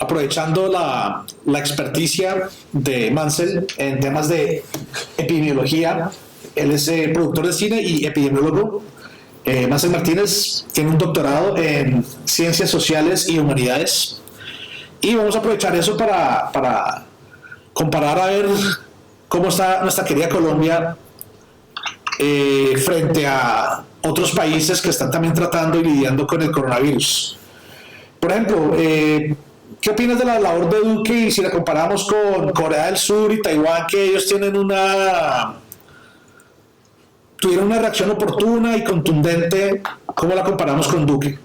aprovechando la experticia de Mansell en temas de epidemiología. Él es productor de cine y epidemiólogo. Mansell Martínez tiene un doctorado en Ciencias Sociales y Humanidades. Y vamos a aprovechar eso para comparar a ver cómo está nuestra querida Colombia frente a otros países que están también tratando y lidiando con el coronavirus. Por ejemplo, ¿qué opinas de la labor de Duque y si la comparamos con Corea del Sur y Taiwán, que ellos tuvieron una reacción oportuna y contundente? ¿Cómo la comparamos con Duque?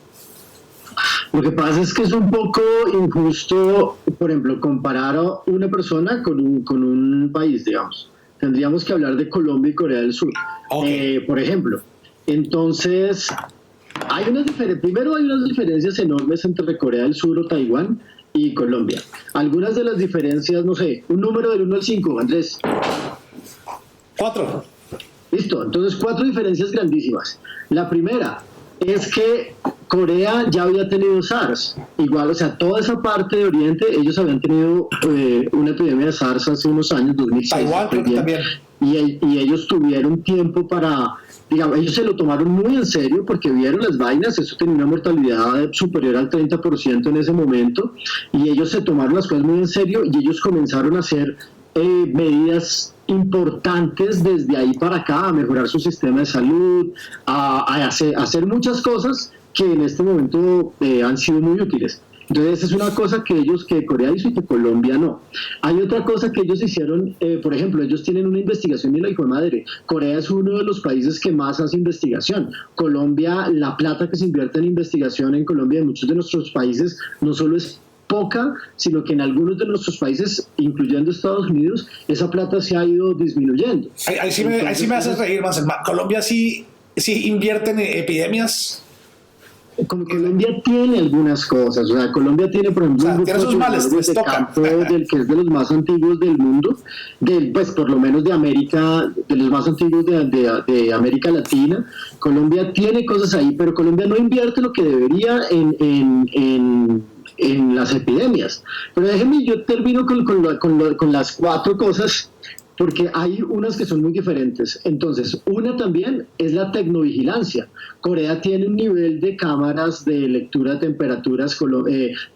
Lo que pasa es que es un poco injusto, por ejemplo, comparar a una persona con un país, digamos. Tendríamos que hablar de Colombia y Corea del Sur, okay. Por ejemplo. Entonces, primero hay unas diferencias enormes entre Corea del Sur o Taiwán y Colombia. Algunas de las diferencias, no sé, un número del 1 al 5, Andrés. 4. Listo, entonces 4 diferencias grandísimas. La primera es que Corea ya había tenido SARS, igual, o sea, toda esa parte de Oriente, ellos habían tenido una epidemia de SARS hace unos años, 2006. Taiwán creo que también. Y ellos tuvieron tiempo para, digamos, ellos se lo tomaron muy en serio porque vieron las vainas, eso tenía una mortalidad superior al 30% en ese momento, y ellos se tomaron las cosas muy en serio y ellos comenzaron a hacer medidas importantes desde ahí para acá, a mejorar su sistema de salud, a hacer muchas cosas que en este momento han sido muy útiles. Entonces, es una cosa que Corea hizo y que Colombia no. Hay otra cosa que ellos hicieron, por ejemplo, ellos tienen una investigación y la hijo de madre. Corea es uno de los países que más hace investigación. Colombia, la plata que se invierte en investigación en Colombia, en muchos de nuestros países, no solo es poca, sino que en algunos de nuestros países, incluyendo Estados Unidos, esa plata se ha ido disminuyendo. Ahí sí me haces reír más. Colombia sí invierte en epidemias. Como Colombia tiene algunas cosas, o sea, Colombia tiene, por ejemplo, un grupo de campo que es de los más antiguos del mundo, pues por lo menos de América, de los más antiguos de América Latina. Colombia tiene cosas ahí, pero Colombia no invierte lo que debería en las epidemias. Pero déjenme, yo termino con las 4 cosas, porque hay unas que son muy diferentes. Entonces, una también es la tecnovigilancia. Corea tiene un nivel de cámaras de lectura de temperaturas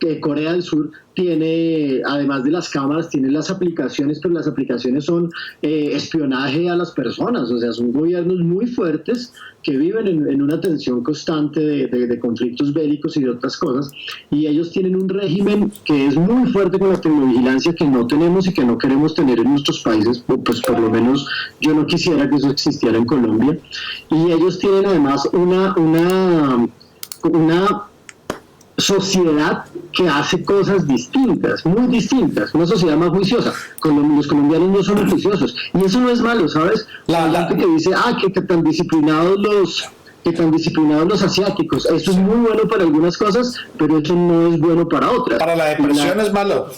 que Corea del Sur tiene, además de las cámaras, tiene las aplicaciones, pero las aplicaciones son espionaje a las personas, o sea, son gobiernos muy fuertes que viven en una tensión constante de conflictos bélicos y de otras cosas, y ellos tienen un régimen que es muy fuerte con la tecnovigilancia que no tenemos y que no queremos tener en nuestros países, pues por lo menos yo no quisiera que eso existiera en Colombia, y ellos tienen además una sociedad que hace cosas distintas, muy distintas, una sociedad más juiciosa. Los colombianos no son juiciosos, y eso no es malo, ¿sabes? La gente que dice, que tan disciplinados los asiáticos, eso es muy bueno para algunas cosas, pero eso no es bueno para otras. Para la depresión es malo.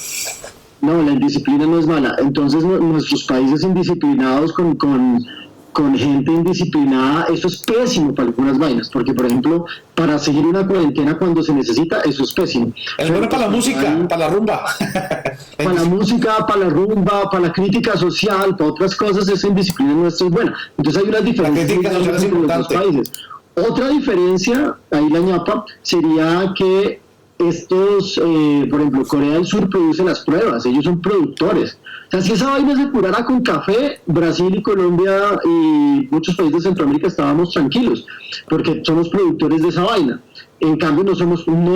No, la indisciplina no es mala. Entonces nuestros países indisciplinados con gente indisciplinada, eso es pésimo para algunas vainas, porque por ejemplo, para seguir una cuarentena cuando se necesita, eso es pésimo. Es bueno para la música, para la rumba. Para la música, para la rumba, para la crítica social, para otras cosas, esa indisciplina nuestra es buena. Entonces hay unas diferencias entre los países. Otra diferencia, ahí la ñapa, sería que estos, por ejemplo, Corea del Sur produce las pruebas, ellos son productores. O sea, si esa vaina se curara con café, Brasil y Colombia y muchos países de Centroamérica estábamos tranquilos, porque somos productores de esa vaina. En cambio, no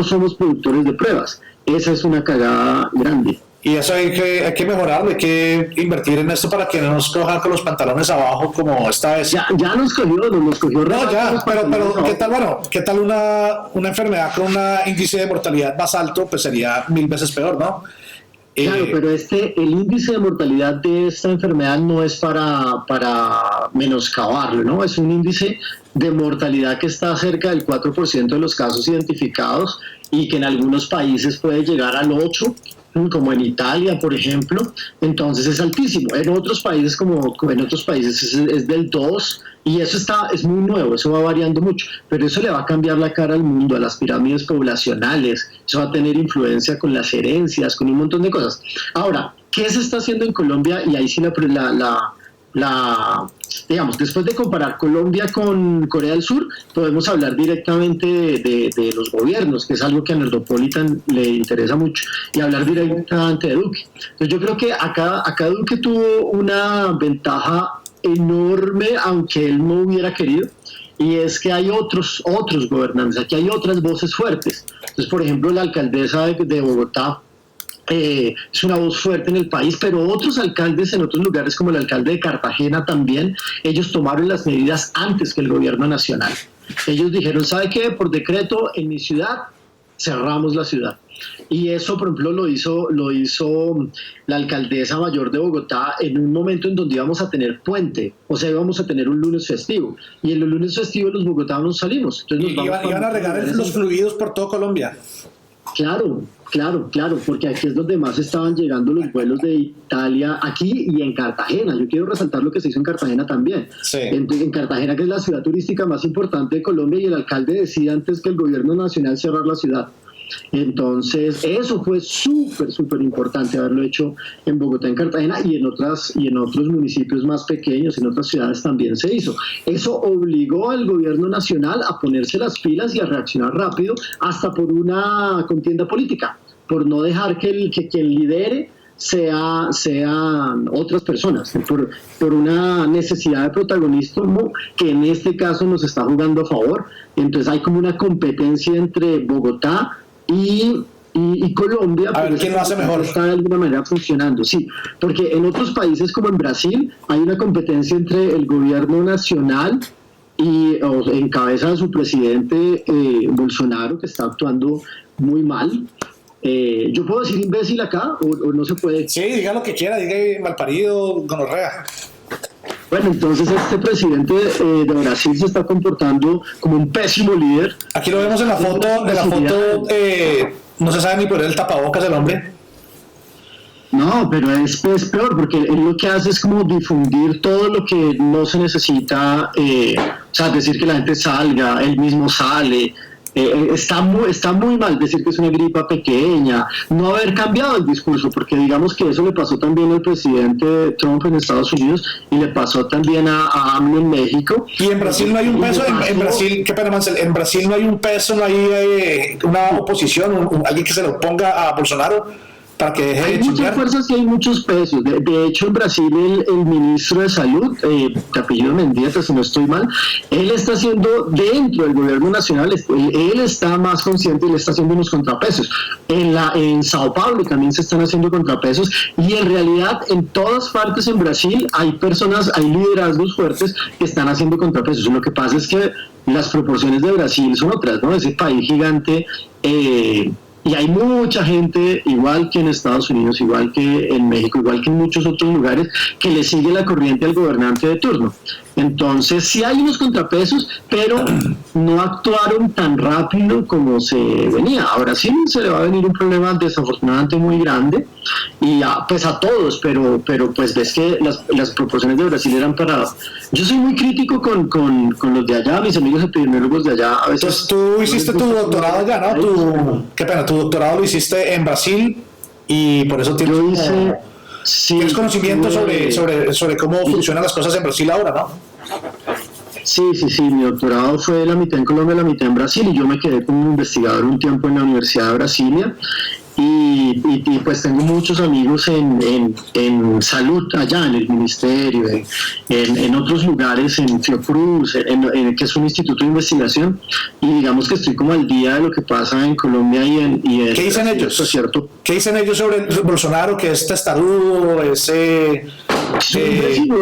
somos productores de pruebas. Esa es una cagada grande. Y eso hay que mejorarlo, hay que invertir en esto para que no nos cojan con los pantalones abajo como esta vez. Ya nos cogió. No, ya, pero ¿qué tal una enfermedad con un índice de mortalidad más alto? Pues sería 1000 veces peor, ¿no? Claro, pero el índice de mortalidad de esta enfermedad no es para menoscabarlo, ¿no? Es un índice de mortalidad que está cerca del 4% de los casos identificados y que en algunos países puede llegar al 8%, como en Italia, por ejemplo, entonces es altísimo. En otros países, es del 2, y eso es muy nuevo, eso va variando mucho, pero eso le va a cambiar la cara al mundo, a las pirámides poblacionales, eso va a tener influencia con las herencias, con un montón de cosas. Ahora, ¿qué se está haciendo en Colombia? Y ahí sí digamos, después de comparar Colombia con Corea del Sur, podemos hablar directamente de los gobiernos, que es algo que a Nerdopolitan le interesa mucho, y hablar directamente de Duque. Entonces yo creo que acá Duque tuvo una ventaja enorme, aunque él no hubiera querido, y es que hay otros gobernantes, aquí hay otras voces fuertes. Entonces, por ejemplo, la alcaldesa de Bogotá, es una voz fuerte en el país, pero otros alcaldes en otros lugares, como el alcalde de Cartagena también, ellos tomaron las medidas antes que el gobierno nacional. Ellos dijeron, ¿sabe qué? Por decreto, en mi ciudad, cerramos la ciudad. Y eso, por ejemplo, lo hizo la alcaldesa mayor de Bogotá en un momento en donde íbamos a tener puente, o sea, íbamos a tener un lunes festivo. Y en los lunes festivos los bogotanos salimos. Entonces iban a regar los fluidos por todo Colombia. Claro, porque aquí es donde más estaban llegando los vuelos de Italia, aquí y en Cartagena. Yo quiero resaltar lo que se hizo en Cartagena también. Sí. En Cartagena, que es la ciudad turística más importante de Colombia, y el alcalde decía antes que el gobierno nacional cerrar la ciudad. Entonces, eso fue súper importante haberlo hecho en Bogotá, en Cartagena, y en otros municipios más pequeños, en otras ciudades también se hizo. Eso obligó al gobierno nacional a ponerse las pilas y a reaccionar rápido, hasta por una contienda política, por no dejar que quien lidere sean otras personas, por una necesidad de protagonismo que en este caso nos está jugando a favor. Entonces hay como una competencia entre Bogotá y Colombia, a ver quién lo hace mejor. Está de alguna manera funcionando, sí, porque en otros países como en Brasil hay una competencia entre el gobierno nacional en cabeza de su presidente Bolsonaro, que está actuando muy mal. ¿Yo puedo decir imbécil acá o no se puede? Sí, diga lo que quiera, diga malparido, gonorrea. Bueno, entonces este presidente de Brasil se está comportando como un pésimo líder. Aquí lo vemos en la foto, no se sabe ni poner el tapabocas el hombre. No, pero es peor, porque él lo que hace es como difundir todo lo que no se necesita, o sea, decir que la gente salga, él mismo sale. Está muy mal decir que es una gripa pequeña, no haber cambiado el discurso, porque digamos que eso le pasó también al presidente Trump en Estados Unidos y le pasó también a AMLO en México. Y en Brasil no hay un peso, en Brasil, qué pena, Mansell, en Brasil no hay un peso, no hay una oposición, alguien que se lo oponga a Bolsonaro para que deje de chingar. Hay muchas fuerzas y hay muchos pesos. De hecho, en Brasil el ministro de Salud, de apellido Mendieta, si no estoy mal, él está haciendo dentro del gobierno nacional, él está más consciente y le está haciendo unos contrapesos. En Sao Paulo también se están haciendo contrapesos, y en realidad en todas partes en Brasil hay liderazgos fuertes que están haciendo contrapesos. Lo que pasa es que las proporciones de Brasil son otras, ¿no? Ese país gigante, y hay mucha gente, igual que en Estados Unidos, igual que en México, igual que en muchos otros lugares, que le sigue la corriente al gobernante de turno. Entonces sí hay unos contrapesos, pero no actuaron tan rápido como se venía. Ahora sí se le va a venir un problema desafortunadamente muy grande, y pues a todos, pero pues ves que las proporciones de Brasil eran para... Yo soy muy crítico con los de allá, mis amigos epidemiólogos de allá. A veces, pues tú hiciste tu doctorado allá, ¿no? Qué pena, tu doctorado lo hiciste en Brasil y por eso tienes... Yo hice... Tienes conocimiento sobre cómo funcionan las cosas en Brasil ahora, ¿no? Sí, mi doctorado fue la mitad en Colombia, la mitad en Brasil, y yo me quedé como investigador un tiempo en la Universidad de Brasilia, y pues tengo muchos amigos en salud allá, en el ministerio, en otros lugares, en Fiocruz, que es un instituto de investigación, y digamos que estoy como al día de lo que pasa en Colombia y en ¿Qué dicen ellos? ¿Es cierto? ¿Qué dicen ellos sobre Bolsonaro, que es testarudo, Sí, imbécil,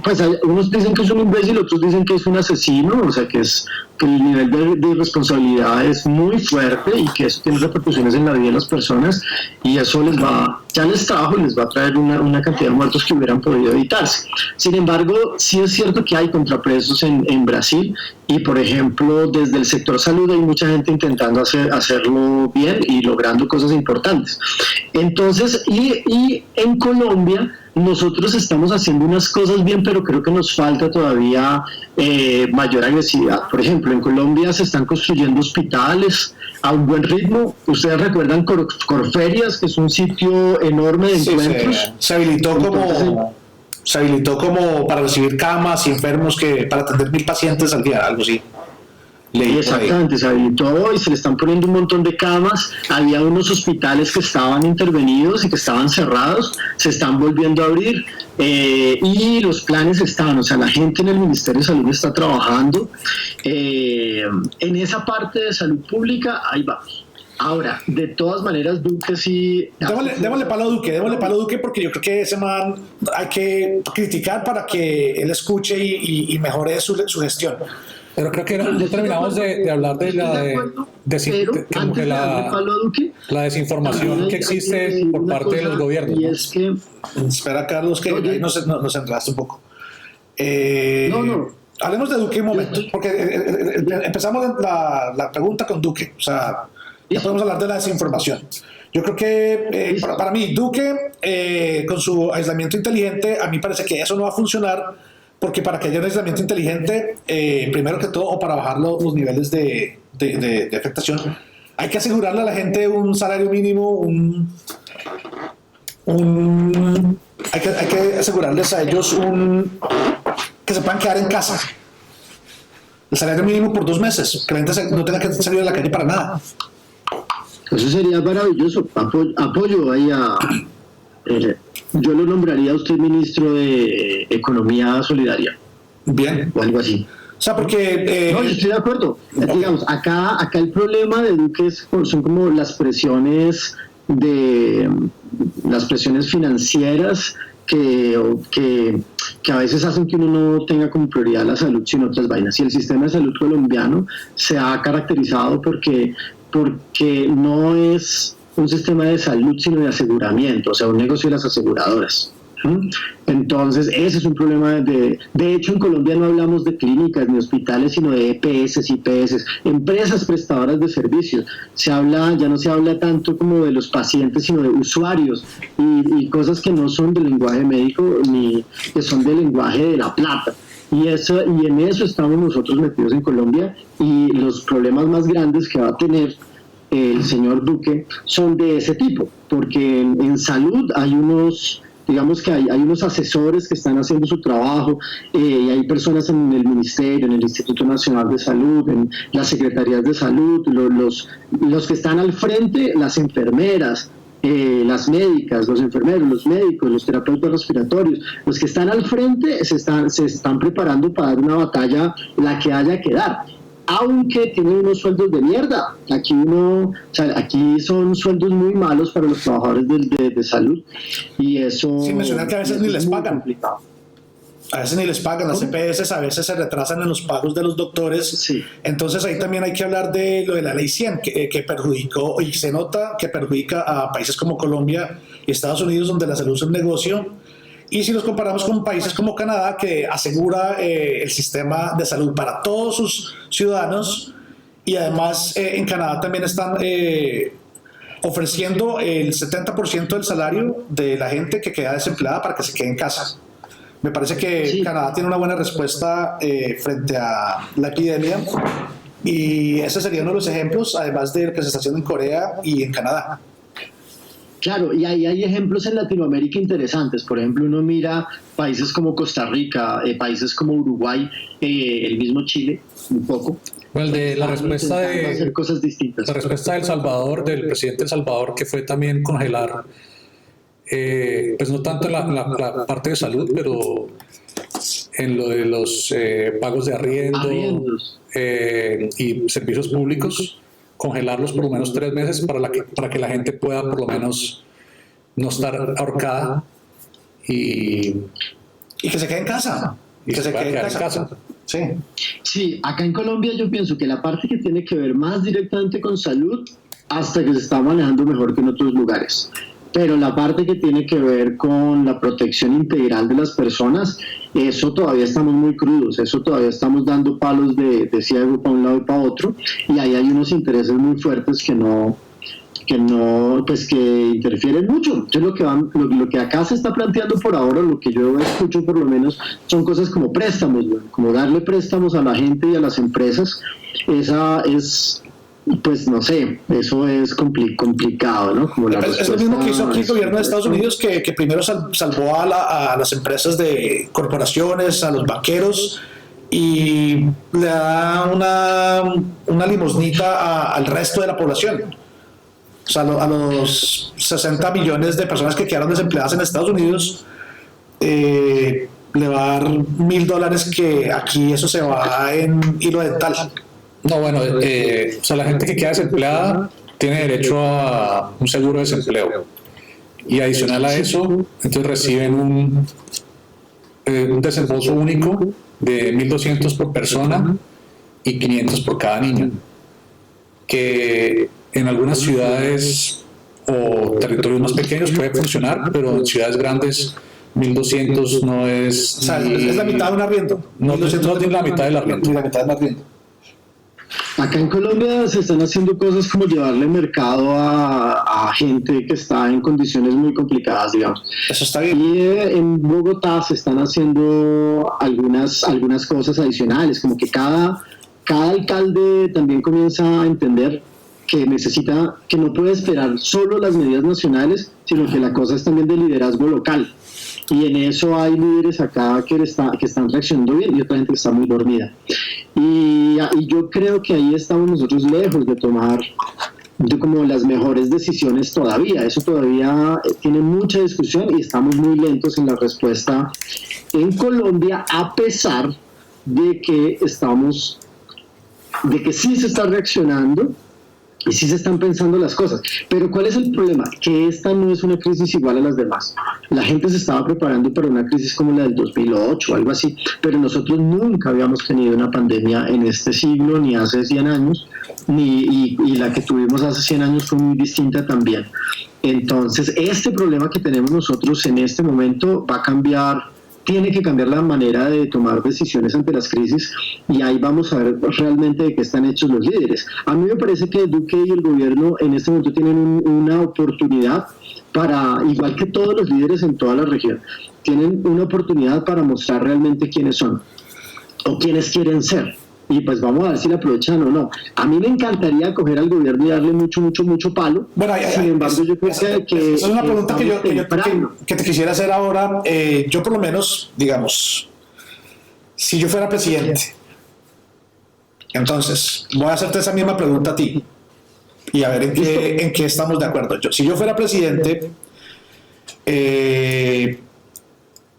pues unos dicen que es un imbécil, otros dicen que es un asesino, o sea que es que el nivel de irresponsabilidad es muy fuerte y que eso tiene repercusiones en la vida de las personas, y eso ya les va a traer una cantidad de muertos que hubieran podido evitarse. Sin embargo, sí es cierto que hay contrapesos en Brasil, y por ejemplo desde el sector salud hay mucha gente intentando hacerlo bien y logrando cosas importantes. Entonces, y en Colombia nosotros estamos haciendo unas cosas bien, pero creo que nos falta todavía mayor agresividad. Por ejemplo, en Colombia se están construyendo hospitales a un buen ritmo. Ustedes recuerdan Corferias, que es un sitio enorme de encuentros. Se habilitó como para recibir camas y enfermos, para atender 1.000 pacientes al día, algo así. Exactamente, se habilitó y se le están poniendo un montón de camas. Había unos hospitales que estaban intervenidos y que estaban cerrados, se están volviendo a abrir, y los planes están, o sea, la gente en el Ministerio de Salud está trabajando en esa parte de salud pública. Ahí vamos. Ahora, de todas maneras, Duque sí... Démosle palo a Duque, porque yo creo que ese man hay que criticar para que él escuche y mejore su gestión. Pero creo que no terminamos de hablar de la desinformación que existe por parte de los gobiernos. Y es que... Espera, Carlos, que ahí nos entraste un poco. Hablemos de Duque un momento, porque empezamos la pregunta con Duque. O sea, ya podemos hablar de la desinformación. Yo creo que para mí, Duque, con su aislamiento inteligente, a mí parece que eso no va a funcionar. Porque para que haya un aislamiento inteligente, primero que todo, o para bajar los niveles de afectación, hay que asegurarle a la gente un salario mínimo, hay que asegurarles a ellos que se puedan quedar en casa. El salario mínimo por 2 meses, que la gente no tenga que salir a la calle para nada. Eso sería maravilloso. Apoyo ahí a... yo lo nombraría a usted ministro de Economía Solidaria. Bien. O algo así. O sea, porque... No, yo estoy de acuerdo. Digamos, acá el problema de Duque son como las presiones financieras que a veces hacen que uno no tenga como prioridad la salud sino otras vainas. Y el sistema de salud colombiano se ha caracterizado porque no es un sistema de salud sino de aseguramiento, o sea, un negocio de las aseguradoras. Entonces ese es un problema. De hecho, en Colombia no hablamos de clínicas ni hospitales, sino de EPS, IPS, empresas prestadoras de servicios. Ya no se habla tanto como de los pacientes, sino de usuarios y cosas que no son del lenguaje médico ni que son del lenguaje de la plata. Y en eso estamos nosotros metidos en Colombia, y los problemas más grandes que va a tener el señor Duque son de ese tipo, porque en salud hay unos asesores que están haciendo su trabajo, y hay personas en el Ministerio, en el Instituto Nacional de Salud, en las Secretarías de Salud, los que están al frente, las enfermeras, las médicas, los enfermeros, los médicos, los terapeutas respiratorios, los que están al frente se están preparando para dar una batalla, la que haya que dar. Aunque tienen unos sueldos de mierda. Aquí son sueldos muy malos para los trabajadores de salud, y eso... Sin mencionar que a veces ni les pagan. Complicado. A veces ni les pagan. Las EPS a veces se retrasan en los pagos de los doctores. Sí. Entonces ahí también hay que hablar de lo de la ley 100, que perjudicó, y se nota que perjudica a países como Colombia y Estados Unidos, donde la salud es un negocio. Y si los comparamos con países como Canadá, que asegura el sistema de salud para todos sus ciudadanos, y además en Canadá también están ofreciendo el 70% del salario de la gente que queda desempleada para que se quede en casa. Me parece que sí. Canadá tiene una buena respuesta frente a la epidemia, y ese sería uno de los ejemplos, además de lo que se está haciendo en Corea y en Canadá. Claro, y ahí hay ejemplos en Latinoamérica interesantes. Por ejemplo, uno mira países como Costa Rica, países como Uruguay, el mismo Chile, un poco. Bueno, la respuesta hacer cosas distintas. La respuesta del presidente de El Salvador, que fue también congelar, pues no tanto la parte de salud, pero en lo de los pagos de arriendos y servicios públicos, congelarlos por lo menos 3 meses para que la gente pueda por lo menos no estar ahorcada y que se quede en casa. Y que se pueda quedar en casa. Sí. Sí, acá en Colombia yo pienso que la parte que tiene que ver más directamente con salud, hasta que se está manejando mejor que en otros lugares. Pero la parte que tiene que ver con la protección integral de las personas, eso todavía estamos muy crudos, eso todavía estamos dando palos de ciego para un lado y para otro, y ahí hay unos intereses muy fuertes que interfieren mucho. Entonces lo que acá se está planteando por ahora, lo que yo escucho por lo menos, son cosas como préstamos, ¿no? Como darle préstamos a la gente y a las empresas. Esa es, pues no sé, eso es complicado, ¿no? Como es lo mismo que hizo aquí el gobierno de Estados Unidos, que primero salvó a las empresas de corporaciones, a los banqueros, y le da una limosnita al resto de la población. O sea, a los 60 millones de personas que quedaron desempleadas en Estados Unidos, le va a dar $1,000, que aquí eso se va en hilo dental. No, bueno, o sea, la gente que queda desempleada tiene derecho a un seguro de desempleo. Y adicional a eso, entonces reciben un desembolso único de 1.200 por persona y 500 por cada niño. Que en algunas ciudades o territorios más pequeños puede funcionar, pero en ciudades grandes 1.200 no es... O sea, es la mitad de un arriendo. No tiene la mitad del arriendo. Ni la mitad del arriendo. Acá en Colombia se están haciendo cosas como llevarle mercado a gente que está en condiciones muy complicadas, digamos. Eso está bien. Y en Bogotá se están haciendo algunas cosas adicionales, como que cada alcalde también comienza a entender que que no puede esperar solo las medidas nacionales, sino que la cosa es también de liderazgo local. Y en eso hay líderes acá que están reaccionando bien y otra gente que está muy dormida. Y yo creo que ahí estamos nosotros lejos de tomar como las mejores decisiones todavía. Eso todavía tiene mucha discusión y estamos muy lentos en la respuesta en Colombia, a pesar de que sí se está reaccionando y sí se están pensando las cosas. Pero ¿cuál es el problema? Que esta no es una crisis igual a las demás. La gente se estaba preparando para una crisis como la del 2008 o algo así, pero nosotros nunca habíamos tenido una pandemia en este siglo, ni hace 100 años, y la que tuvimos hace 100 años fue muy distinta también. Entonces, este problema que tenemos nosotros en este momento va a cambiar. Tiene que cambiar la manera de tomar decisiones ante las crisis, y ahí vamos a ver realmente de qué están hechos los líderes. A mí me parece que Duque y el gobierno en este momento tienen una oportunidad para, igual que todos los líderes en toda la región, tienen una oportunidad para mostrar realmente quiénes son o quiénes quieren ser. Y pues vamos a ver si la aprovechan o no. A mí me encantaría coger al gobierno y darle mucho palo. Bueno, sin embargo, yo creo que es una pregunta que te quisiera hacer ahora. Yo por lo menos, digamos, si yo fuera presidente, entonces voy a hacerte esa misma pregunta a ti y a ver en qué estamos de acuerdo. Si yo fuera presidente,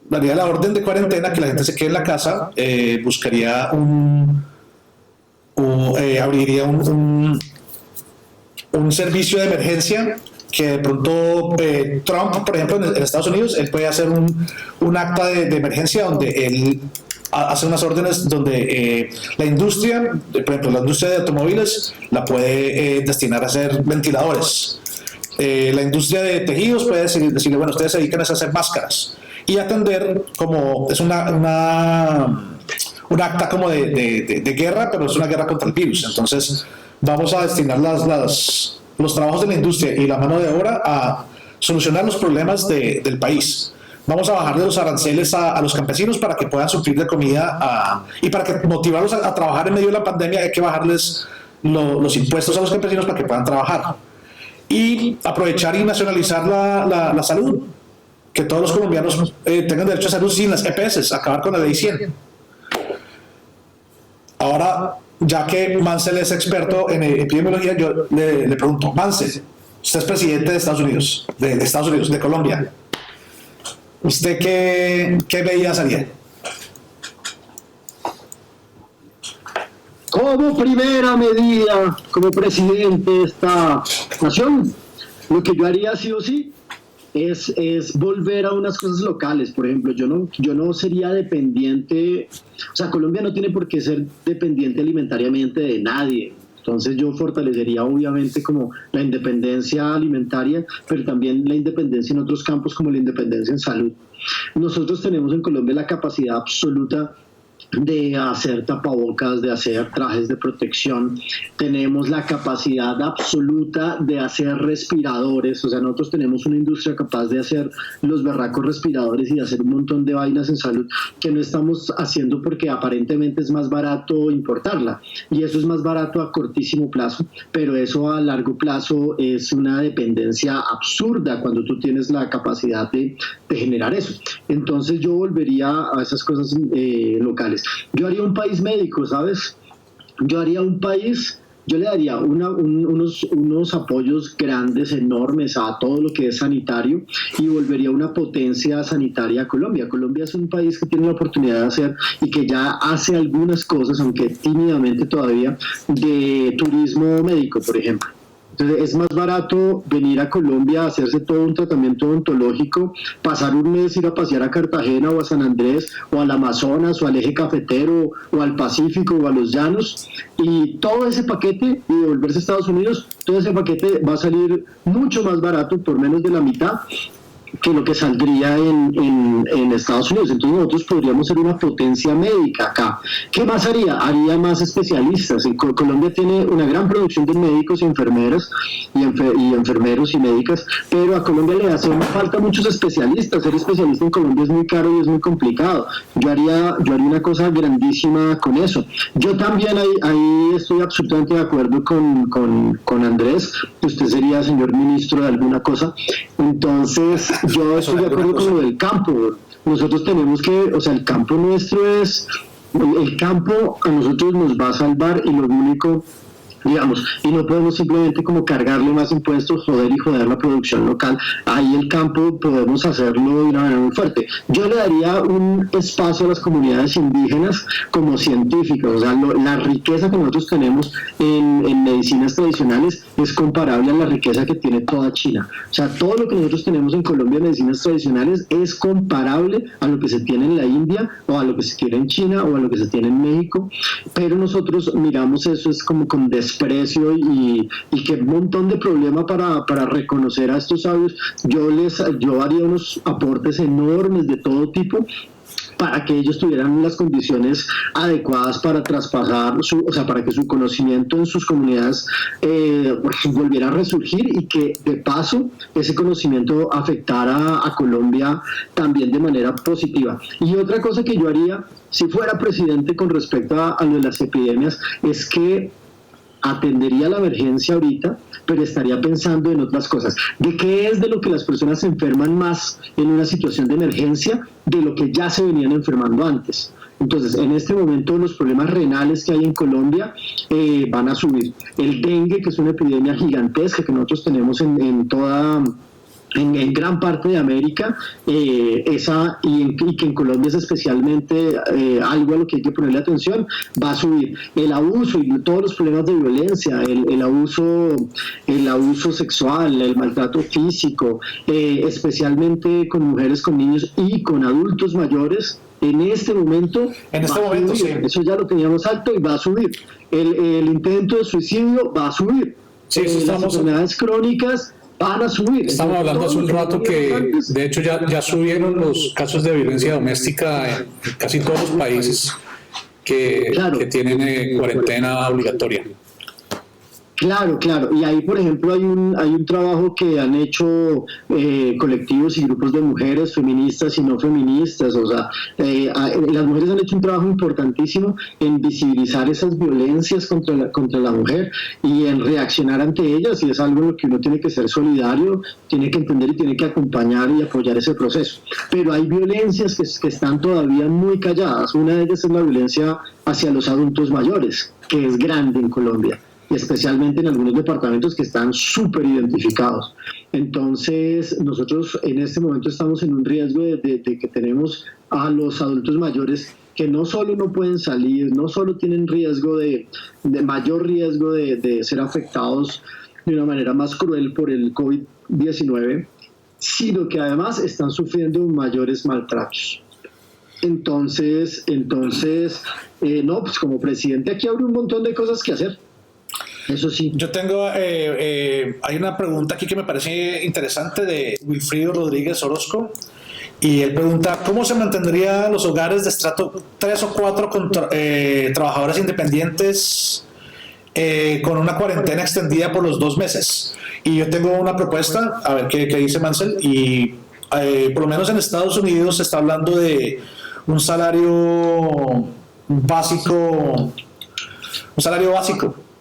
daría la orden de cuarentena, que la gente se quede en la casa, buscaría abriría un servicio de emergencia, que de pronto Trump, por ejemplo, en Estados Unidos, él puede hacer un acta de emergencia donde él hace unas órdenes donde la industria, por ejemplo, la industria de automóviles la puede destinar a hacer ventiladores. La industria de tejidos puede decirle, bueno, ustedes se dedican a hacer máscaras, y atender, como es un acta como de guerra, pero es una guerra contra el virus. Entonces vamos a destinar los trabajos de la industria y la mano de obra a solucionar los problemas del país. Vamos a bajarle los aranceles a los campesinos para que puedan suplir de comida, y para que motivarlos a trabajar en medio de la pandemia hay que bajarles los impuestos a los campesinos para que puedan trabajar. Y aprovechar y nacionalizar la salud, que todos los colombianos tengan derecho a salud sin las EPS, acabar con la ley 100. Ahora, ya que Mansell es experto en epidemiología, yo le pregunto, Mansell, usted es presidente de Estados Unidos, de Colombia. ¿Usted qué veía salir? Como primera medida, como presidente de esta nación, lo que yo haría sí o sí es volver a unas cosas locales. Por ejemplo, yo no sería dependiente, o sea, Colombia no tiene por qué ser dependiente alimentariamente de nadie. Entonces yo fortalecería obviamente como la independencia alimentaria, pero también la independencia en otros campos como la independencia en salud. Nosotros tenemos en Colombia la capacidad absoluta de hacer tapabocas, de hacer trajes de protección, tenemos la capacidad absoluta de hacer respiradores, o sea, nosotros tenemos una industria capaz de hacer los berracos respiradores y de hacer un montón de vainas en salud que no estamos haciendo porque aparentemente es más barato importarla, y eso es más barato a cortísimo plazo, pero eso a largo plazo es una dependencia absurda cuando tú tienes la capacidad de generar eso. Entonces yo volvería a esas cosas locales. Yo haría un país médico, ¿sabes? Yo le daría unos apoyos grandes, enormes a todo lo que es sanitario y volvería una potencia sanitaria a Colombia. Colombia es un país que tiene la oportunidad de hacer y que ya hace algunas cosas, aunque tímidamente todavía, de turismo médico, por ejemplo. Entonces es más barato venir a Colombia a hacerse todo un tratamiento odontológico, pasar un mes, ir a pasear a Cartagena o a San Andrés o al Amazonas o al Eje Cafetero o al Pacífico o a los Llanos, y todo ese paquete, y devolverse a Estados Unidos, todo ese paquete va a salir mucho más barato, por menos de la mitad que lo que saldría en Estados Unidos. Entonces nosotros podríamos ser una potencia médica acá. ¿Qué más haría? Haría más especialistas. Colombia tiene una gran producción de médicos y enfermeras y enfermeros y médicas, pero a Colombia le hace falta muchos especialistas. Ser especialista en Colombia es muy caro y es muy complicado. Yo haría una cosa grandísima con eso. Yo también ahí estoy absolutamente de acuerdo con Andrés. Usted sería señor ministro de alguna cosa. Entonces yo estoy de acuerdo con lo del campo. Nosotros tenemos que, o sea, el campo nuestro es, el campo a nosotros nos va a salvar, y lo único, digamos, y no podemos simplemente como cargarle más impuestos, joder la producción local. Ahí el campo podemos hacerlo de una manera muy fuerte. Yo le daría un espacio a las comunidades indígenas como científicas, o sea, la riqueza que nosotros tenemos en medicinas tradicionales es comparable a la riqueza que tiene toda China. O sea, todo lo que nosotros tenemos en Colombia en medicinas tradicionales es comparable a lo que se tiene en la India, o a lo que se tiene en China, o a lo que se tiene en México, pero nosotros miramos eso es como con desprecio y que un montón de problema para reconocer a estos sabios. Yo haría unos aportes enormes de todo tipo para que ellos tuvieran las condiciones adecuadas para traspasar o sea, para que su conocimiento en sus comunidades volviera a resurgir, y que de paso ese conocimiento afectara a Colombia también de manera positiva. Y otra cosa que yo haría si fuera presidente con respecto a lo de las epidemias es que atendería la emergencia ahorita, pero estaría pensando en otras cosas. ¿De qué es de lo que las personas se enferman más en una situación de emergencia? De lo que ya se venían enfermando antes. Entonces, en este momento los problemas renales que hay en Colombia van a subir. El dengue, que es una epidemia gigantesca que nosotros tenemos en gran parte de América, y que en Colombia es especialmente algo a lo que hay que ponerle atención, va a subir. El abuso y todos los problemas de violencia, el abuso sexual, el maltrato físico, especialmente con mujeres, con niños y con adultos mayores, en este momento sí. Eso ya lo teníamos alto y va a subir. El intento de suicidio va a subir. Sí, las enfermedades crónicas van a subir. Estamos hablando hace un rato que de hecho ya subieron los casos de violencia doméstica en casi todos los países que tienen cuarentena obligatoria. Claro, y ahí por ejemplo hay un trabajo que han hecho colectivos y grupos de mujeres feministas y no feministas, o sea, las mujeres han hecho un trabajo importantísimo en visibilizar esas violencias contra la mujer y en reaccionar ante ellas, y es algo en lo que uno tiene que ser solidario, tiene que entender y tiene que acompañar y apoyar ese proceso. Pero hay violencias que están todavía muy calladas. Una de ellas es la violencia hacia los adultos mayores, que es grande en Colombia, y especialmente en algunos departamentos que están súper identificados. Entonces, nosotros en este momento estamos en un riesgo de que tenemos a los adultos mayores que no solo no pueden salir, no solo tienen riesgo de mayor riesgo de ser afectados de una manera más cruel por el COVID-19, sino que además están sufriendo mayores maltratos. Entonces, no, pues como presidente aquí habrá un montón de cosas que hacer. Eso sí. Yo tengo, hay una pregunta aquí que me parece interesante de Wilfrido Rodríguez Orozco, y él pregunta, ¿cómo se mantendrían los hogares de estrato 3 o 4 con trabajadores independientes con una cuarentena extendida por los 2 meses? Y yo tengo una propuesta, a ver qué dice Mansell, y por lo menos en Estados Unidos se está hablando de un salario básico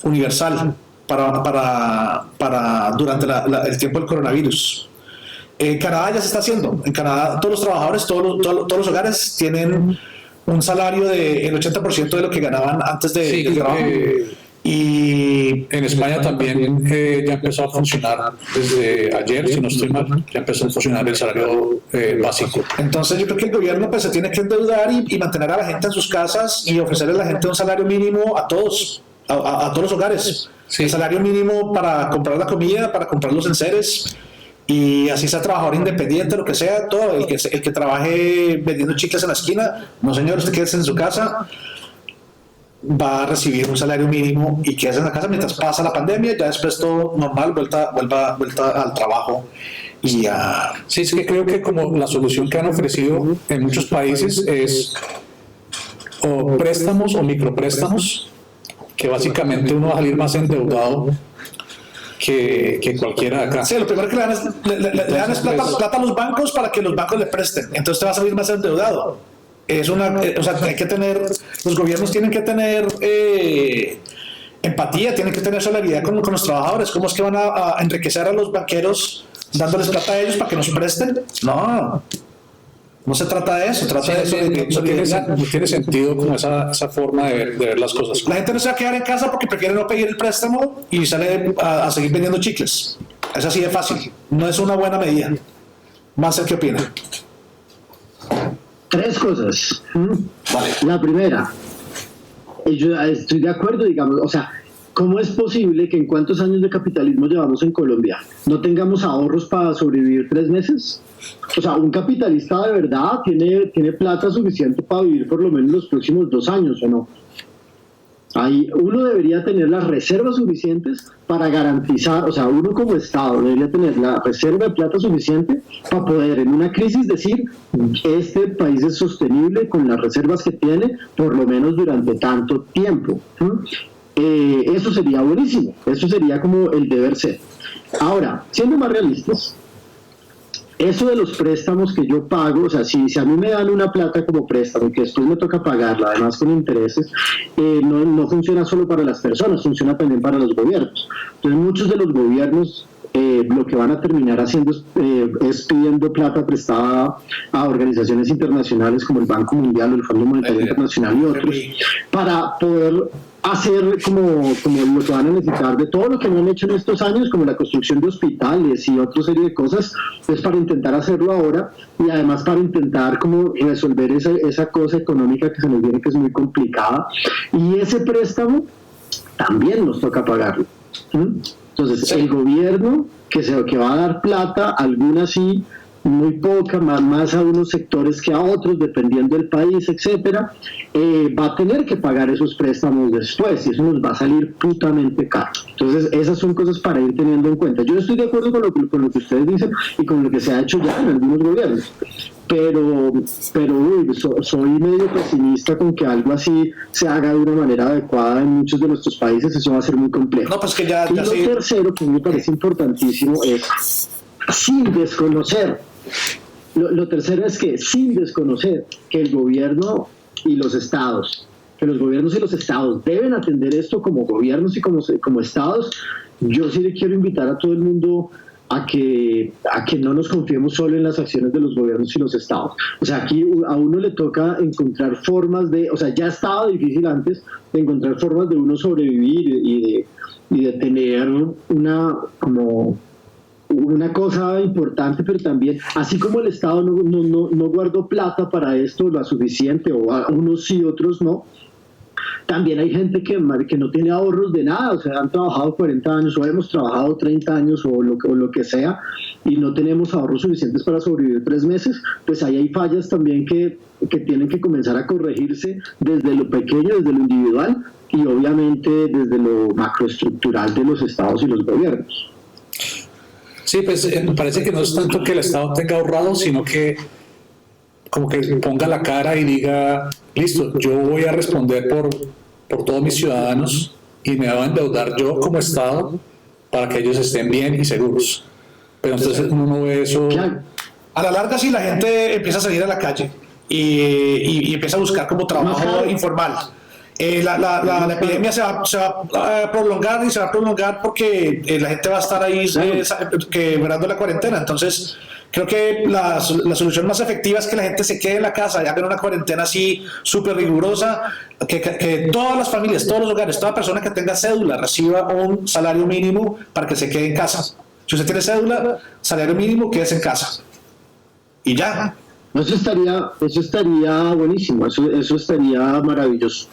universal para durante el tiempo del coronavirus. En Canadá ya se está haciendo. En Canadá todos los trabajadores, todos los hogares tienen un salario del 80% de lo que ganaban antes del trabajo. Y en España también ya empezó a funcionar desde ayer, si no estoy mal, ya empezó a funcionar el salario básico. Entonces yo creo que el gobierno pues se tiene que endeudar y mantener a la gente en sus casas y ofrecerle a la gente un salario mínimo a todos. A todos los hogares, sí. El salario mínimo para comprar la comida, para comprar los enseres, y así sea trabajador independiente, lo que sea, todo, el que trabaje vendiendo chicles en la esquina, no señor, usted quédese en su casa, va a recibir un salario mínimo y quédese en la casa mientras pasa la pandemia, ya después todo normal, vuelta al trabajo. Sí, es que creo que como la solución que han ofrecido en muchos países es o préstamos o micropréstamos, que básicamente uno va a salir más endeudado que cualquiera de acá. Sí, lo primero que le dan es plata a los bancos para que los bancos le presten. Entonces te va a salir más endeudado. Hay que tener, los gobiernos tienen que tener empatía, tienen que tener solidaridad con los trabajadores. ¿Cómo es que van a enriquecer a los banqueros dándoles plata a ellos para que nos presten? No se trata de eso, no tiene sentido como esa forma de ver las cosas. La gente no se va a quedar en casa porque prefiere no pedir el préstamo y sale a seguir vendiendo chicles. Es así de fácil. No es una buena medida. Mansell, ¿qué opina? 3 cosas. Vale. La primera, yo estoy de acuerdo, digamos, o sea, ¿cómo es posible que en cuántos años de capitalismo llevamos en Colombia no tengamos ahorros para sobrevivir 3 meses? O sea, un capitalista de verdad tiene plata suficiente para vivir por lo menos los próximos 2 años, ¿o no? Ahí uno debería tener las reservas suficientes para garantizar, o sea, uno como Estado debería tener la reserva de plata suficiente para poder en una crisis decir, este país es sostenible con las reservas que tiene por lo menos durante tanto tiempo. Eso sería buenísimo, eso sería como el deber ser. Ahora, siendo más realistas, eso de los préstamos que yo pago, o sea, si a mí me dan una plata como préstamo que después me toca pagarla, además con intereses, no funciona solo para las personas, funciona también para los gobiernos. Entonces muchos de los gobiernos lo que van a terminar haciendo es pidiendo plata prestada a organizaciones internacionales como el Banco Mundial o el Fondo Monetario Internacional y otros, para poder hacer como lo que van a necesitar de todo lo que no han hecho en estos años, como la construcción de hospitales y otra serie de cosas, es para intentar hacerlo ahora y además para intentar como resolver esa cosa económica que se nos viene, que es muy complicada, y ese préstamo también nos toca pagarlo. Entonces el gobierno que va a dar plata, alguna sí, muy poca, más a unos sectores que a otros, dependiendo del país, etcétera, va a tener que pagar esos préstamos después y eso nos va a salir putamente caro. Entonces esas son cosas para ir teniendo en cuenta. Yo estoy de acuerdo con lo que ustedes dicen y con lo que se ha hecho ya en algunos gobiernos, pero soy medio pesimista con que algo así se haga de una manera adecuada en muchos de nuestros países. Eso va a ser muy complejo. No, pues que ya y lo tercero, que me parece importantísimo, es sin desconocer. Lo tercero es que sin desconocer que el gobierno y los estados, deben atender esto como gobiernos y como estados, yo sí le quiero invitar a todo el mundo a que no nos confiemos solo en las acciones de los gobiernos y los estados. O sea, aquí a uno le toca encontrar formas o sea, ya estaba difícil antes de encontrar formas de uno sobrevivir y de tener una cosa importante, pero también, así como el Estado no guardó plata para esto, la suficiente, o a unos sí, otros no, También hay gente que no tiene ahorros de nada, o sea, han trabajado 40 años o hemos trabajado 30 años o lo que sea y no tenemos ahorros suficientes para sobrevivir 3 meses, pues ahí hay fallas también que tienen que comenzar a corregirse desde lo pequeño, desde lo individual y obviamente desde lo macroestructural de los estados y los gobiernos. Sí, pues me parece que no es tanto que el Estado tenga ahorrado, sino que como que ponga la cara y diga, listo, yo voy a responder por todos mis ciudadanos y me voy a endeudar yo como Estado para que ellos estén bien y seguros. Pero entonces uno no ve eso. Claro. A la larga, si la gente empieza a salir a la calle y empieza a buscar como trabajo informal, la epidemia se va a prolongar y se va a prolongar porque la gente va a estar ahí quebrando la cuarentena. Entonces, creo que la solución más efectiva es que la gente se quede en la casa y hagan una cuarentena así súper rigurosa, que todas las familias, todos los hogares, toda persona que tenga cédula reciba un salario mínimo para que se quede en casa. Si usted tiene cédula, salario mínimo, quédese en casa. Y ya. Eso estaría buenísimo, eso estaría maravilloso.